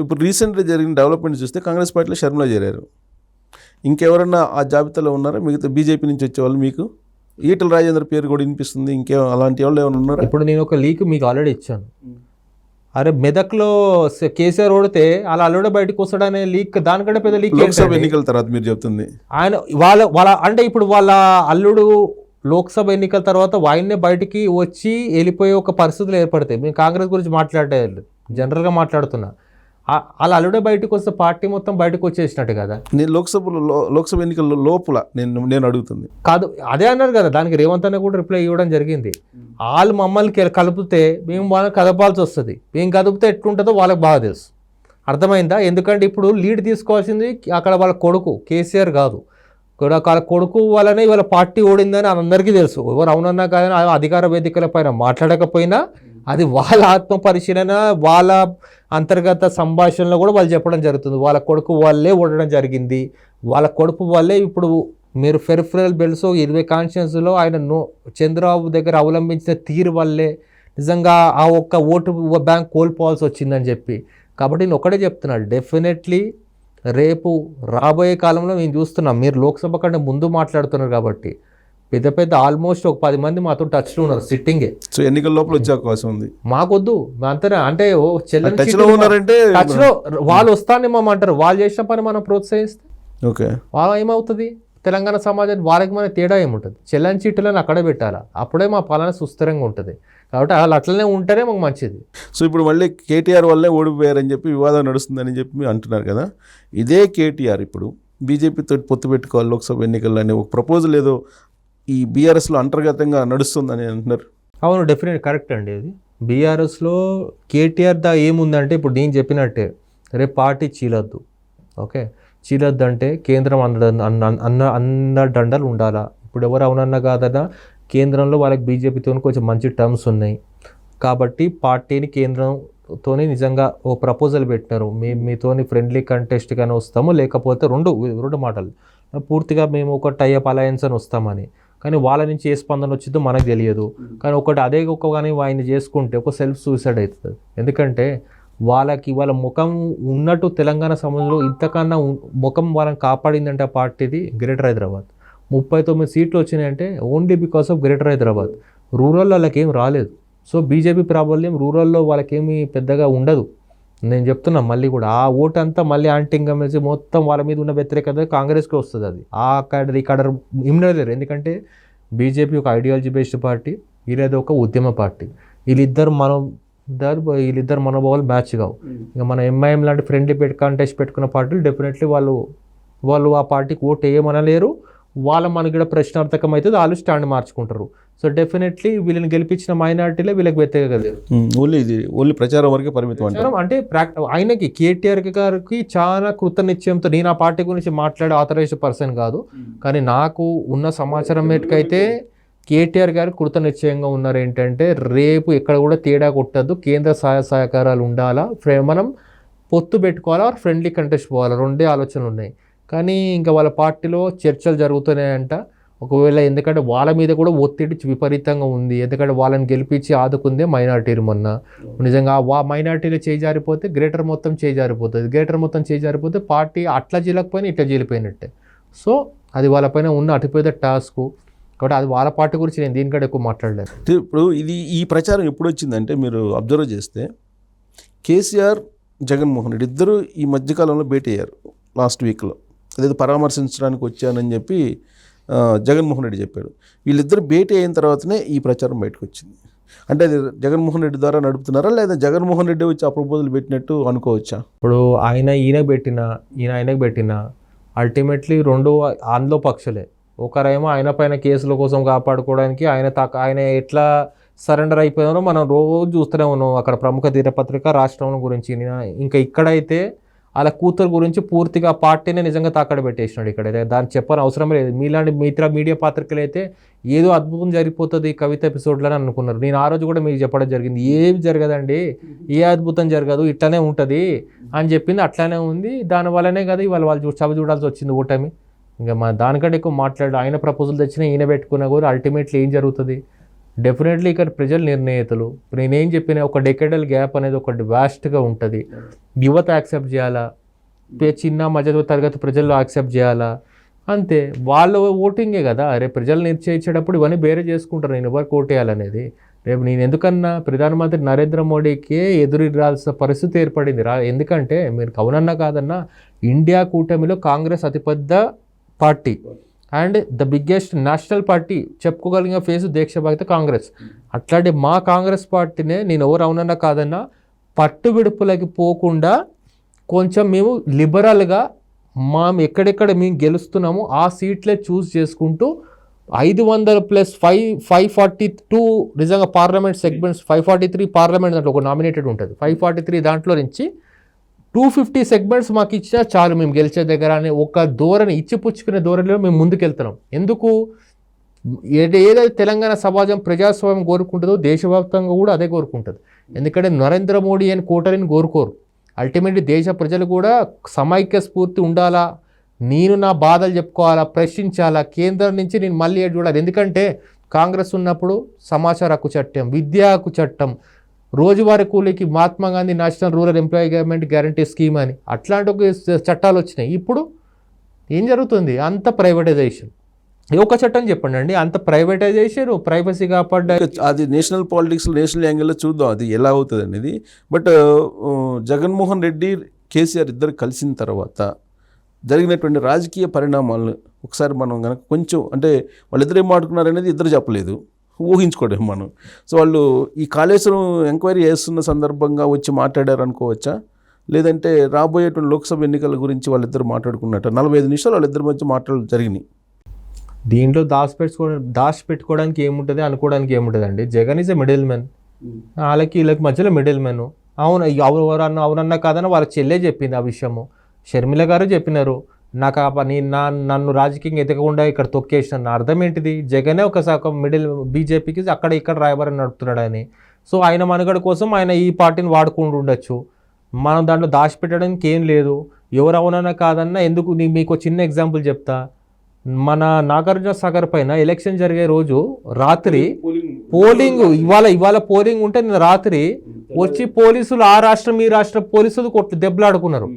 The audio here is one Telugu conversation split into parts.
ఇప్పుడు రీసెంట్గా జరిగిన డెవలప్మెంట్ చూస్తే కాంగ్రెస్ పార్టీలో షర్మిల చేరారు. ఇంకెవరన్నా ఆ జాబితాలో ఉన్నారా మిగతా బీజేపీ నుంచి వచ్చేవాళ్ళు? మీకు ఈటల రాజేందర్ పేరు కూడా వినిపిస్తుంది. అలాంటి వాళ్ళు ఏమైనా ఉన్నారా? ఇప్పుడు నేను ఒక లీక్ మీకు ఆల్రెడీ ఇచ్చాను. అరే మెదక్లో కేసీఆర్ ఓడితే అలా అల్లుడే బయటకు వస్తాడనే లీక్, దానికంటే పెద్ద లీక్ లోక్సభ ఎన్నికల తర్వాత మీరు చెప్తుంది. ఆయన వాళ్ళ అంటే ఇప్పుడు వాళ్ళ అల్లుడు లోక్సభ ఎన్నికల తర్వాత ఆయన్నే బయటికి వచ్చి వెళ్ళిపోయే ఒక పరిస్థితులు ఏర్పడతాయి. మేము కాంగ్రెస్ గురించి మాట్లాడే జనరల్గా మాట్లాడుతున్నా. అలా అల్లుడే బయటకు వస్తే పార్టీ మొత్తం బయటకు వచ్చేసినట్టు కదా. నేను లోక్సభ ఎన్నికల లోపల నేను అడుగుతుంది కాదు, అదే అన్నారు కదా. దానికి రేవంత్ అన్న కూడా రిప్లై ఇవ్వడం జరిగింది. వాళ్ళు మమ్మల్ని కలిపితే మేము వాళ్ళని కదపాల్సి వస్తుంది, మేము కదిపితే ఎట్లుంటుందో వాళ్ళకి బాగా తెలుసు. అర్థమైందా? ఎందుకంటే ఇప్పుడు లీడ్ తీసుకోవాల్సింది అక్కడ వాళ్ళ కొడుకు కేసీఆర్ కాదు. వాళ్ళ కొడుకు వల్లనే ఇవాళ పార్టీ ఓడిందని అందరికీ తెలుసు. ఎవరు అవునన్నా కాదని అధికార వేదికల పైన మాట్లాడకపోయినా అది వాళ్ళ ఆత్మ పరిశీలన, వాళ్ళ అంతర్గత సంభాషణలో కూడా వాళ్ళు చెప్పడం జరుగుతుంది. వాళ్ళ కొడుకు వాళ్ళే ఓడడం జరిగింది, వాళ్ళ కొడుకు వాళ్ళే. ఇప్పుడు మీరు ఫెరిఫరల్ బెల్ట్స్ 20 కాన్స్టిట్యున్సీలో ఆయన చంద్రబాబు దగ్గర అవలంబించిన తీరు వల్లే నిజంగా ఆ ఒక్క ఓటు బ్యాంక్ కోల్పోవాల్సి వచ్చిందని చెప్పి. కాబట్టి నేను ఒకటే చెప్తున్నాను, డెఫినెట్లీ రేపు రాబోయే కాలంలో మేము చూస్తున్నాం. మీరు లోక్సభ కంటే ముందు మాట్లాడుతున్నారు కాబట్టి పెద్ద పెద్ద ఆల్మోస్ట్ ఒక 10 మంది మాతో టచ్లో ఉన్నారు సిట్టింగే. సో ఎన్నికల లోపల వచ్చే అవకాశం ఉంది. మాకొద్దు అంతేనా అంటే టచ్లో వాళ్ళు వస్తానేమో అంటారు. వాళ్ళు చేసిన పని మనం ప్రోత్సహిస్తే ఓకే, వాళ్ళు ఏమవుతుంది? తెలంగాణ సమాజానికి వాళ్ళకి మన తేడా ఏముంటుంది? చెల్లని చీట్లను అక్కడే పెట్టాలా, అప్పుడే మా పాలన సుస్థిరంగా ఉంటుంది. కాబట్టి వాళ్ళు అట్లనే ఉంటేనే మాకు మంచిది. సో ఇప్పుడు మళ్ళీ కేటీఆర్ వల్లే ఓడిపోయారని చెప్పి వివాదం నడుస్తుందని చెప్పి అంటున్నారు కదా. ఇదే కేటీఆర్ ఇప్పుడు బీజేపీతో పొత్తు పెట్టుకోవాలి లోక్సభ ఎన్నికల్లో అని ఒక ప్రపోజల్ ఏదో ఈ బీఆర్ఎస్లో అంతర్గతంగా నడుస్తుందని అంటున్నారు. అవును, డెఫినెట్ కరెక్ట్ అండి. అది బీఆర్ఎస్లో కేటీఆర్ ఏముందంటే ఇప్పుడు నేను చెప్పినట్టే రేపు పార్టీ చీలొద్దు. ఓకే, చీలొద్దు అంటే కేంద్రం అన్న దండలు ఉండాలా. ఇప్పుడు ఎవరు అవునన్నా కాదన్నా కేంద్రంలో వాళ్ళకి బీజేపీతో కొంచెం మంచి టర్మ్స్ ఉన్నాయి కాబట్టి పార్టీని కేంద్రంతోని నిజంగా ఓ ప్రపోజల్ పెట్టినారు. మీతోని ఫ్రెండ్లీ కంటెస్ట్ కానీ వస్తాము, లేకపోతే రెండు మాటలు పూర్తిగా మేము ఒక టైఅప్ అలయన్స్ అని వస్తామని. కానీ వాళ్ళ నుంచి ఏ స్పందన వచ్చిందో మనకు తెలియదు. కానీ అదే కానీ ఆయన చేసుకుంటే ఒక సెల్ఫ్ సూసైడ్ అవుతుంది. ఎందుకంటే వాళ్ళ ముఖం ఉన్నట్టు తెలంగాణ సమాజంలో ఇంతకన్నా ముఖం వాళ్ళని కాపాడిందంటే ఆ పార్టీది గ్రేటర్ హైదరాబాద్. 39 సీట్లు వచ్చినాయంటే only because of greater Hyderabad. రూరల్లో వాళ్ళకేం రాలేదు. సో బీజేపీ ప్రాబల్యం రూరల్లో వాళ్ళకేమీ పెద్దగా ఉండదు. నేను చెప్తున్నా మళ్ళీ కూడా ఆ ఓటు అంతా మళ్ళీ యాంటీగా మెలిసి మొత్తం వాళ్ళ మీద ఉన్న వ్యతిరేకత కాంగ్రెస్కి వస్తుంది. అది ఆ కాడర్ ఇమ్మడలేరు. ఎందుకంటే బీజేపీ ఒక ఐడియాలజీ బేస్డ్ పార్టీ, వీళ్ళది ఒక ఉద్యమ పార్టీ. వీళ్ళిద్దరు మనోభావాలు మ్యాచ్ కావు. ఇక మన ఎంఐఎం లాంటి ఫ్రెండ్లీ కాంటెస్ట్ పెట్టుకున్న పార్టీలు డెఫినెట్లీ వాళ్ళు ఆ పార్టీకి ఓటు వేయమనలేరు. వాళ్ళ మనకి కూడా ప్రశ్నార్థకం అవుతుంది, వాళ్ళు స్టాండ్ మార్చుకుంటారు. సో డెఫినెట్లీ వీళ్ళని గెలిపించిన మైనార్టీలే వీళ్ళకి వ్యతిరేకత. ఓన్లీ ప్రచారం వరకే పరిమితం అంటే ఆయనకి కేటీఆర్ గారికి చాలా కృతనిశ్చయంతో, నేను ఆ పార్టీ గురించి మాట్లాడే ఆథరైజ్డ్ పర్సన్ కాదు, కానీ నాకు ఉన్న సమాచారం మేటకైతే కేటీఆర్ గారు కృతనిశ్చయంగా ఉన్నారు. ఏంటంటే రేపు ఎక్కడ కూడా తేడా కొట్టద్దు, కేంద్ర సహాయ సహకారాలు ఉండాలా, మనం పొత్తు పెట్టుకోవాలా, ఫ్రెండ్లీ కంటెస్ట్ పోవాలా, రెండే ఆలోచనలు ఉన్నాయి. కానీ ఇంకా వాళ్ళ పార్టీలో చర్చలు జరుగుతున్నాయంట. ఒకవేళ ఎందుకంటే వాళ్ళ మీద కూడా ఒత్తిడి విపరీతంగా ఉంది. ఎందుకంటే వాళ్ళని గెలిపించి ఆదుకుందే మైనార్టీలు. మొన్న నిజంగా మైనార్టీలు చేజారిపోతే గ్రేటర్ మొత్తం చేజారిపోతుంది. గ్రేటర్ మొత్తం చేజారిపోతే పార్టీ అట్లా జీలకపోయినా ఇట్లా జీలిపోయినట్టే. సో అది వాళ్ళపైన ఉన్న అతిపెద్ద టాస్క్. కాబట్టి అది వాళ్ళ పార్టీ గురించి నేను దీనికంటే ఎక్కువ మాట్లాడలేదు. ఇప్పుడు ఈ ప్రచారం ఎప్పుడు వచ్చిందంటే మీరు అబ్జర్వ్ చేస్తే కేసీఆర్, జగన్మోహన్ రెడ్డి ఇద్దరు ఈ మధ్యకాలంలో భేటీ అయ్యారు లాస్ట్ వీక్లో. అదేదో పరామర్శించడానికి వచ్చానని చెప్పి జగన్మోహన్ రెడ్డి చెప్పాడు. వీళ్ళిద్దరు భేటీ అయిన తర్వాతనే ఈ ప్రచారం బయటకు వచ్చింది. అంటే అది జగన్మోహన్ రెడ్డి ద్వారా నడుపుతున్నారా, లేదా జగన్మోహన్ రెడ్డి వచ్చి ఆ ప్రపోజల్ పెట్టినట్టు అనుకోవచ్చా? ఇప్పుడు ఆయనకు పెట్టిన అల్టిమేట్లీ రెండు ఆంధ్లో పక్షులే. ఒకరేమో ఆయన పైన కేసుల కోసం కాపాడుకోవడానికి ఆయన ఎట్లా సరెండర్ అయిపోయారో మనం రోజు చూస్తూనే ఉన్నాం. అక్కడ ప్రముఖ దినపత్రిక రాష్ట్రం గురించి. ఇంకా ఇక్కడైతే అలా కూతురు గురించి పూర్తిగా పార్టీనే నిజంగా తాకడ పెట్టేసినాడు. ఇక్కడ దాన్ని చెప్పని అవసరమే లేదు. మీలాంటి మీడియా పత్రికలు అయితే ఏదో అద్భుతం జరిగిపోతుంది కవిత ఎపిసోడ్లో అని అనుకున్నారు. నేను ఆ రోజు కూడా మీకు చెప్పడం జరిగింది, ఏమి జరగదండి, ఏ అద్భుతం జరగదు, ఇట్లానే ఉంటుంది అని చెప్పింది. అట్లానే ఉంది. దానివల్లనే కదా వాళ్ళు చవి చూడాల్సి వచ్చింది ఓటమి. ఇంకా దానికంటే ఎక్కువ మాట్లాడు. ఆయన ప్రపోజల్ తెచ్చినా ఈయన పెట్టుకున్నా కూడా అల్టిమేట్లీ ఏం జరుగుతుంది? డెఫినెట్లీ ఇక్కడ ప్రజలు నిర్ణేతలు. నేనేం చెప్పిన ఒక డెకేడల్ గ్యాప్ అనేది ఒకటి వాస్ట్గా ఉంటుంది. యువత యాక్సెప్ట్ చేయాలా, చిన్న మధ్య తరగతి ప్రజల్లో యాక్సెప్ట్ చేయాలా, అంతే. వాళ్ళ ఓటింగే కదా, రేపు ప్రజలు నిశ్చయించేటప్పుడు ఇవన్నీ వేరే చేసుకుంటారు నేను ఎవరికి ఓటేయాలనేది. రేపు నేను ఎందుకన్నా ప్రధానమంత్రి నరేంద్ర మోడీకే ఎదురురాల్సిన పరిస్థితి ఏర్పడింది ఎందుకంటే మీరు అవునన్నా కాదన్నా ఇండియా కూటమిలో కాంగ్రెస్ అతిపెద్ద party and the biggest national party చెప్పుకోగలిగిన ఫేస్ దేశభక్త కాంగ్రెస్. అట్లాంటి మా కాంగ్రెస్ పార్టీనే నేను ఎవరు అవునన్నా కాదన్నా పట్టు విడుపులకి పోకుండా కొంచెం మేము లిబరల్గా ఎక్కడెక్కడ మేము గెలుస్తున్నామో ఆ సీట్లే చూస్ చేసుకుంటూ 500 + 542 నిజంగా పార్లమెంట్ సెగ్మెంట్స్ 543 పార్లమెంట్ దాంట్లో ఒక నామినేటెడ్ ఉంటుంది. 543 దాంట్లో నుంచి 250 సెగ్మెంట్స్ మాకు ఇచ్చినా చాలు మేము గెలిచే దగ్గర అనే ఒక ధోరణి ఇచ్చిపుచ్చుకునే ధోరణిలో మేము ముందుకెళ్తున్నాం. ఎందుకు ఏదైతే తెలంగాణ సమాజం ప్రజాస్వామ్యం కోరుకుంటుందో దేశవ్యాప్తంగా కూడా అదే కోరుకుంటుంది. ఎందుకంటే నరేంద్ర మోడీ అని కోటరిని కోరుకోరు. అల్టిమేట్లీ దేశ ప్రజలు కూడా సమైక్య స్ఫూర్తి ఉండాలా, నేను నా బాధలు చెప్పుకోవాలా, ప్రశ్నించాలా, కేంద్రం నుంచి నేను మళ్ళీ చూడాలి. ఎందుకంటే కాంగ్రెస్ ఉన్నప్పుడు సమాచార హక్కు చట్టం, విద్యా హక్కు చట్టం, రోజువారీ కూలీకి Mahatma Gandhi national rural employment guarantee scheme అని అట్లాంటి ఒక చట్టాలు వచ్చినాయి. ఇప్పుడు ఏం జరుగుతుంది? అంత ప్రైవేటైజేషన్. ఒక చట్టం చెప్పండి అండి, అంత ప్రైవేటైజేషన్, ప్రైవసీ కాపాడ్డ. అది నేషనల్ పాలిటిక్స్ నేషనల్ యాంగిల్లో చూద్దాం అది ఎలా అవుతుంది అనేది. బట్ జగన్మోహన్ రెడ్డి కేసీఆర్ ఇద్దరు కలిసిన తర్వాత జరిగినటువంటి రాజకీయ పరిణామాలను ఒకసారి మనం కనుక కొంచెం అంటే వాళ్ళిద్దరు ఏం మాట్లాడుకున్నారనేది ఇద్దరు చెప్పలేదు, ఊహించుకోవడం మనం. సో వాళ్ళు ఈ కాళేశ్వరం ఎంక్వైరీ చేస్తున్న సందర్భంగా వచ్చి మాట్లాడారు అనుకోవచ్చా, లేదంటే రాబోయేటువంటి లోక్సభ ఎన్నికల గురించి వాళ్ళిద్దరు మాట్లాడుకున్నట్టు 45 నిమిషాలు వాళ్ళిద్దరి మధ్య మాటలు జరిగినాయి. దీంట్లో దాచిపెట్టుకోవడానికి ఏముంటుంది, అనుకోవడానికి ఏముంటుంది అండి. Jagan is a middle man, వీళ్ళకి మధ్యలో మిడిల్ మ్యాన్. అవునన్నా కాదన్నా వాళ్ళ చెల్లె చెప్పింది ఆ విషయము, షర్మిల గారు చెప్పినారు. నాకు నన్ను రాజకీయంగా ఎదగకుండా ఇక్కడ తొక్కేసిన అర్థం ఏంటిది? జగనే ఒక శాఖం మిడిల్ బీజేపీకి అక్కడ ఇక్కడ రాయబారం నడుపుతున్నాడని. సో ఆయన మనుగడ కోసం ఆయన ఈ పార్టీని వాడుకుంటూ ఉండొచ్చు. మనం దాంట్లో దాచిపెట్టడానికి ఏం లేదు. ఎవరు అవునన్నా కాదన్నా ఎందుకు మీకు చిన్న ఎగ్జాంపుల్ చెప్తా. మన నాగార్జున సాగర్ పైన ఎలక్షన్ జరిగే రోజు రాత్రి పోలింగ్, ఇవాళ పోలింగ్ ఉంటే నిన్న రాత్రి వచ్చి పోలీసులు ఆ రాష్ట్రం ఈ రాష్ట్ర పోలీసులు దెబ్బలాడుకున్నారు.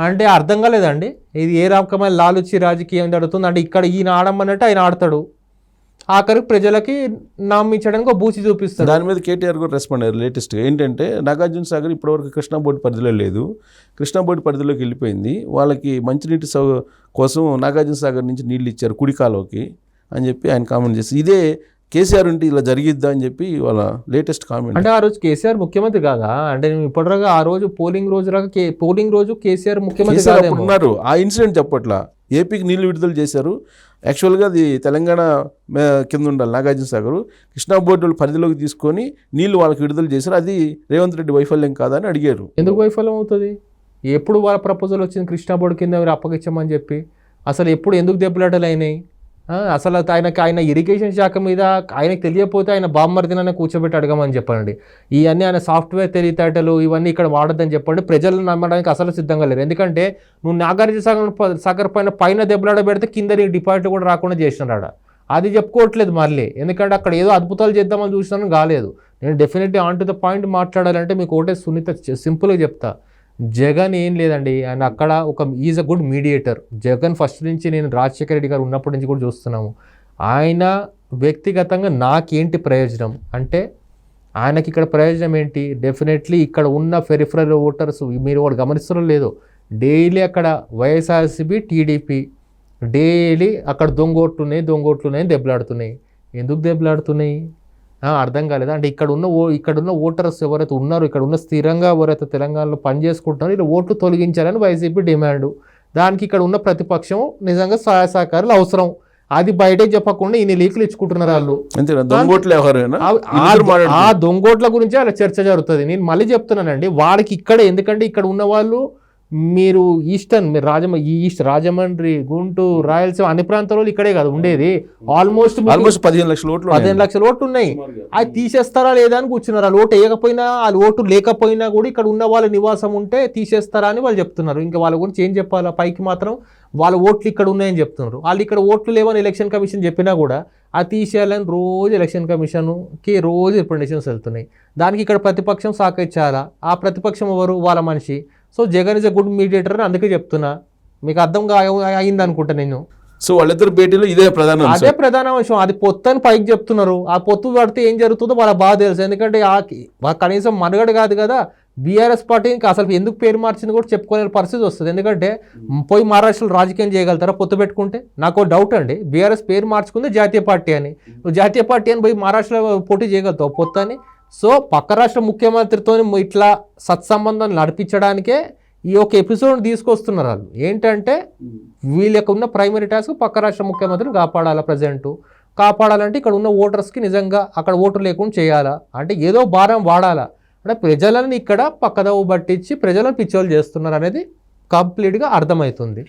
అంటే అర్థం కాలేదండి, ఇది ఏ రకమైన లాలుచి రాజకీయం జరుగుతుంది అంటే. ఇక్కడ ఈయన ఆడమన్నట్టు ఆయన ఆడతాడు, ఆఖరికి ప్రజలకి నమ్మించడానికి ఒక బూచి చూపిస్తాడు. దాని మీద కేటీఆర్ కూడా రెస్పాండ్ అయ్యారు లేటెస్ట్గా. ఏంటంటే నాగార్జున సాగర్ ఇప్పటివరకు కృష్ణా బోర్డు పరిధిలో లేదు, కృష్ణా బోర్డు పరిధిలోకి వెళ్ళిపోయింది. వాళ్ళకి మంచినీటి కోసం నాగార్జున సాగర్ నుంచి నీళ్ళు ఇచ్చారు కుడికాలోకి అని చెప్పి ఆయన కామెంట్ చేసి, ఇదే కేసీఆర్ ఉంటే ఇలా జరిగిద్దా అని చెప్పి వాళ్ళ లేటెస్ట్ కామెంట్. అంటే ఆ రోజు కేసీఆర్ ముఖ్యమంత్రి కాదా అంటే? ఇప్పటిదాకా ఆ రోజు పోలింగ్ రోజు కేసీఆర్ ముఖ్యమంత్రి ఉన్నారు. ఆ ఇన్సిడెంట్ చెప్పట్లా. ఏపీకి నీళ్లు విడుదల చేశారు. యాక్చువల్గా అది తెలంగాణ కింద ఉండాలి నాగార్జున సాగర్. కృష్ణా బోర్డు పరిధిలోకి తీసుకొని నీళ్లు వాళ్ళకి విడుదల చేశారు. అది రేవంత్ రెడ్డి వైఫల్యం కాదని అడిగారు. ఎందుకు వైఫల్యం అవుతుంది? ఎప్పుడు వాళ్ళ ప్రపోజల్ వచ్చింది కృష్ణా బోర్డు కింద ఎవరు అప్పగించమని చెప్పి? అసలు ఎప్పుడు ఎందుకు దెబ్బలాటలు అయినాయి? అసలు ఆయన ఇరిగేషన్ శాఖ మీద ఆయనకు తెలియకపోతే ఆయన బామ్మర్దిననే కూర్చోబెట్టి అడగమని చెప్పండి. ఇవన్నీ ఆయన సాఫ్ట్వేర్ తెలివితేటలు ఇవన్నీ ఇక్కడ వాడద్దని చెప్పండి. ప్రజలను నమ్మడానికి అసలు సిద్ధంగా లేరు. ఎందుకంటే నువ్వు నాగార్జున సాగర్ పైన దెబ్బలాడ పెడితే కింద నీ డిపాజిట్ కూడా రాకుండా చేసినాడు. అది చెప్పుకోవట్లేదు మళ్ళీ, ఎందుకంటే అక్కడ ఏదో అద్భుతాలు చేద్దామని చూసినాను కాలేదు. నేను definitely on to the point మాట్లాడాలంటే మీకు ఒకటే సింపుల్గా చెప్తా. జగన్ ఏం లేదండి, ఆయన అక్కడ is a good mediator. Jagan first నుంచి నేను రాజశేఖర రెడ్డి గారు ఉన్నప్పటి నుంచి కూడా చూస్తున్నాము. ఆయన వ్యక్తిగతంగా నాకేంటి ప్రయోజనం అంటే, ఆయనకి ఇక్కడ ప్రయోజనం ఏంటి? డెఫినెట్లీ ఇక్కడ ఉన్న పెరిఫరల్ ఓటర్స్ మీరు కూడా గమనిస్తారో లేదో, డైలీ అక్కడ వైఎస్ఆర్సీపీ టీడీపీ డైలీ అక్కడ దొంగోట్లున్నాయి దెబ్బలాడుతున్నాయి. ఎందుకు దెబ్బలాడుతున్నాయి అర్థం కాలేదు. అంటే ఇక్కడున్న ఓటర్స్ ఎవరైతే ఉన్నారో, ఇక్కడ ఉన్న స్థిరంగా ఎవరైతే తెలంగాణలో పనిచేసుకుంటున్నారో ఇలా ఓట్లు తొలగించాలని వైసీపీ డిమాండ్. దానికి ఇక్కడ ఉన్న ప్రతిపక్షం నిజంగా సహాయ సహకారాలు అవసరం. అది బయటే చెప్పకుండా ఇన్ని లీకులు ఇచ్చుకుంటున్నారు వాళ్ళు. ఆ దొంగోట్ల గురించి అలా చర్చ జరుగుతుంది. నేను మళ్ళీ చెప్తున్నానండి, వాడికి ఇక్కడ ఎందుకంటే ఇక్కడ ఉన్న వాళ్ళు మీరు ఈస్టర్న్ మీరు ఈస్ట్ రాజమండ్రి, గుంటూరు, రాయలసీమ అన్ని ప్రాంతాల్లో ఇక్కడే కాదు ఉండేది. ఆల్మోస్ట్ 15 లక్షల ఓట్లు 15 లక్షల ఓట్లు ఉన్నాయి. అది తీసేస్తారా లేదా అని కూర్చున్నారు. వాళ్ళు ఓటు వేయకపోయినా వాళ్ళు ఓటు లేకపోయినా కూడా ఇక్కడ ఉన్న వాళ్ళ నివాసం ఉంటే తీసేస్తారా అని వాళ్ళు చెప్తున్నారు. ఇంకా వాళ్ళ గురించి ఏం చెప్పాలా? పైకి మాత్రం వాళ్ళ ఓట్లు ఇక్కడ ఉన్నాయని చెప్తున్నారు. వాళ్ళు ఇక్కడ ఓట్లు లేవని ఎలక్షన్ కమిషన్ చెప్పినా కూడా అది తీసేయాలని రోజు ఎలక్షన్ కమిషన్కి రోజు రిప్రజెంటేషన్స్ వెళ్తున్నాయి. దానికి ఇక్కడ ప్రతిపక్షం సహకరించాలా? ఆ ప్రతిపక్షం ఎవరు? వాళ్ళ మనిషి. So Jagan is a good mediator అని అందుకే చెప్తున్నా. మీకు అర్థం అయింది అనుకుంటా నేను. సో వాళ్ళిద్దరు భేటీలో ఇదే ప్రధాన అంశం. అదే ప్రధాన అంశం. అది పొత్తు అని పైకి చెప్తున్నారు. ఆ పొత్తు పడితే ఏం జరుగుతుందో వాళ్ళ బాగా తెలుసు. ఎందుకంటే కనీసం మనుగడ కాదు కదా బీఆర్ఎస్ పార్టీకి అసలు ఎందుకు పేరు మార్చింది కూడా చెప్పుకునే పరిస్థితి వస్తుంది. ఎందుకంటే పోయి మహారాష్ట్రలో రాజకీయం చేయగలుగుతారా పొత్తు పెట్టుకుంటే? నాకు డౌట్ అండి. బీఆర్ఎస్ పేరు మార్చుకుంది జాతీయ పార్టీ అని. నువ్వు జాతీయ పార్టీ అని పోయి మహారాష్ట్రలో పోటీ చేయగలుగుతావు పొత్తు అని? సో పక్క రాష్ట్ర ముఖ్యమంత్రితో ఇట్లా సత్సంబంధం నడిపించడానికే ఈ ఒక ఎపిసోడ్ తీసుకొస్తున్నారు. వాళ్ళు ఏంటంటే వీళ్ళకు ఉన్న ప్రైమరీ టాస్క్ పక్క రాష్ట్ర ముఖ్యమంత్రిని కాపాడాలా. ప్రజెంట్ కాపాడాలంటే ఇక్కడ ఉన్న ఓటర్స్కి నిజంగా అక్కడ ఓటు లేకుండా చేయాలా, అంటే ఏదో భారం వాడాలా, అంటే ప్రజలను ఇక్కడ పక్కదోవ పట్టించి ప్రజలను పిచ్చోలు చేస్తున్నారు అనేది కంప్లీట్గా అర్థమవుతుంది.